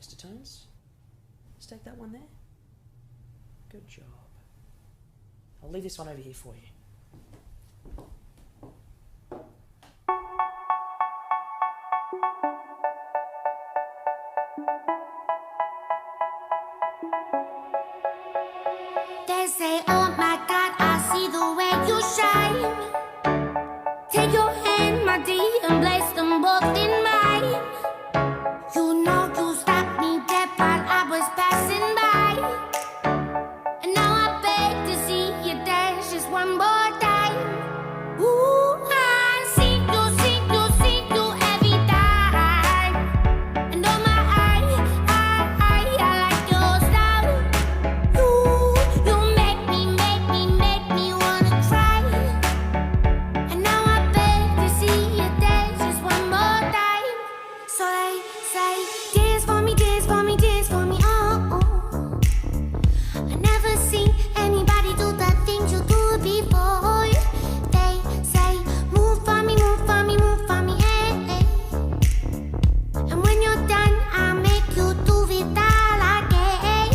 Mr. Tones. Stake that one there. Good job. I'll leave this one over here for you. They say, oh my God, I see the way you shine. Take your hand, my dear, and place them both in mine. You know you stopped me dead while I was passing by. And now I beg to see you dance just one more time. Ooh, I see you every time. And oh my, I like your style. You make me wanna cry. And now I beg to see you dance just one more time. So they say, dance for me, dance for me, dance for me, oh. I never seen anybody do the things you do before. They say, move for me, move for me, move for me, eh. And when you're done, I'll make you do it all again.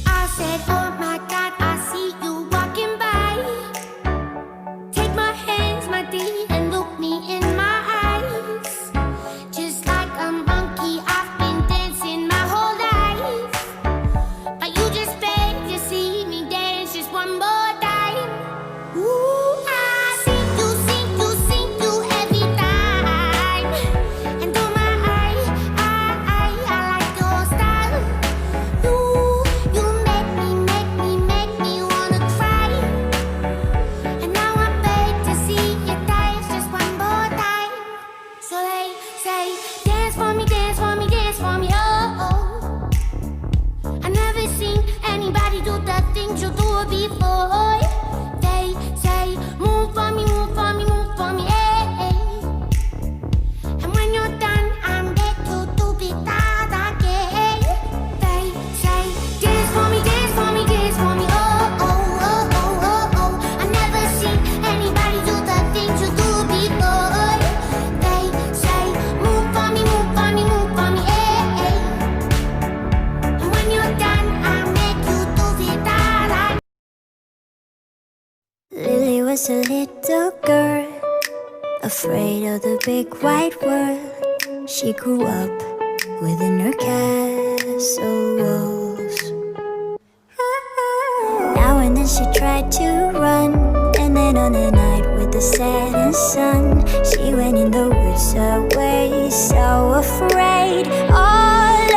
I said, oh my God, I see you walking by. Take my hands, my dear, and look me in my eyes. Just like a monkey, I've been dancing my whole life. But you just beg to see me dance just one more time. Ooh, I see you every time. And oh my, I like your style. You make me wanna cry. And now I beg to see you dance just one more time. So they say, dance for me, dance for me, dance for me, oh. I never seen anybody do the things you do before. They say, move for me, move for me, move for me, eh. And when you're done, I'm back to do it all again. They say, dance for me, dance for me, dance for me, oh, oh, oh, oh, oh, oh. I never seen anybody do the things you do before. They say, move for me, move for me, move for me, eh. And when you're done, I'll make you do it all again. Lily was a little girl, afraid of the big white world. She grew up within her castle walls. Now and then she tried to run, and then on a night with the setting sun, she went in the woods away, so afraid, all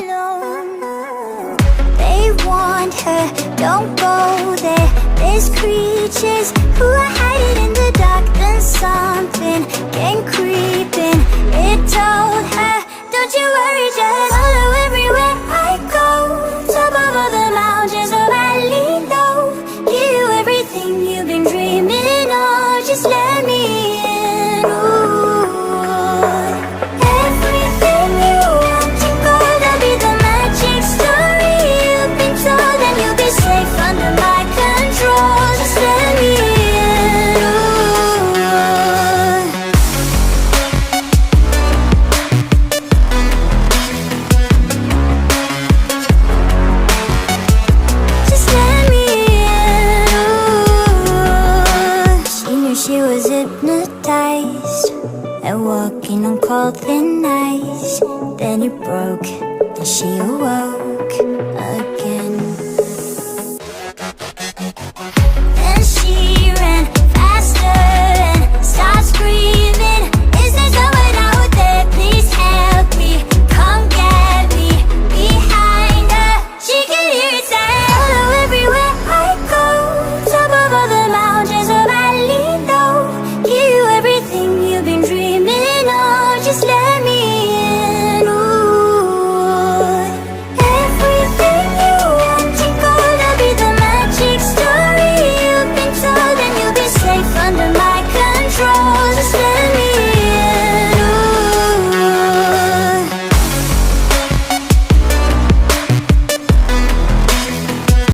alone. They warned her, don't go there. There's creatures who are hiding in the dark. Then something came creeping. It told her, don't you worry, just follow everywhere I go. Top of all the mountains, the valley low. Give you everything you've been dreaming of. Just let me in. Ooh. Everything you want to go, there'll be the magic story you've been told, and you'll be safe under my control. Just let me in. Ooh. Just let me in. Ooh. She knew she was hypnotized and walking on cold thin ice. Then it broke and she awoke.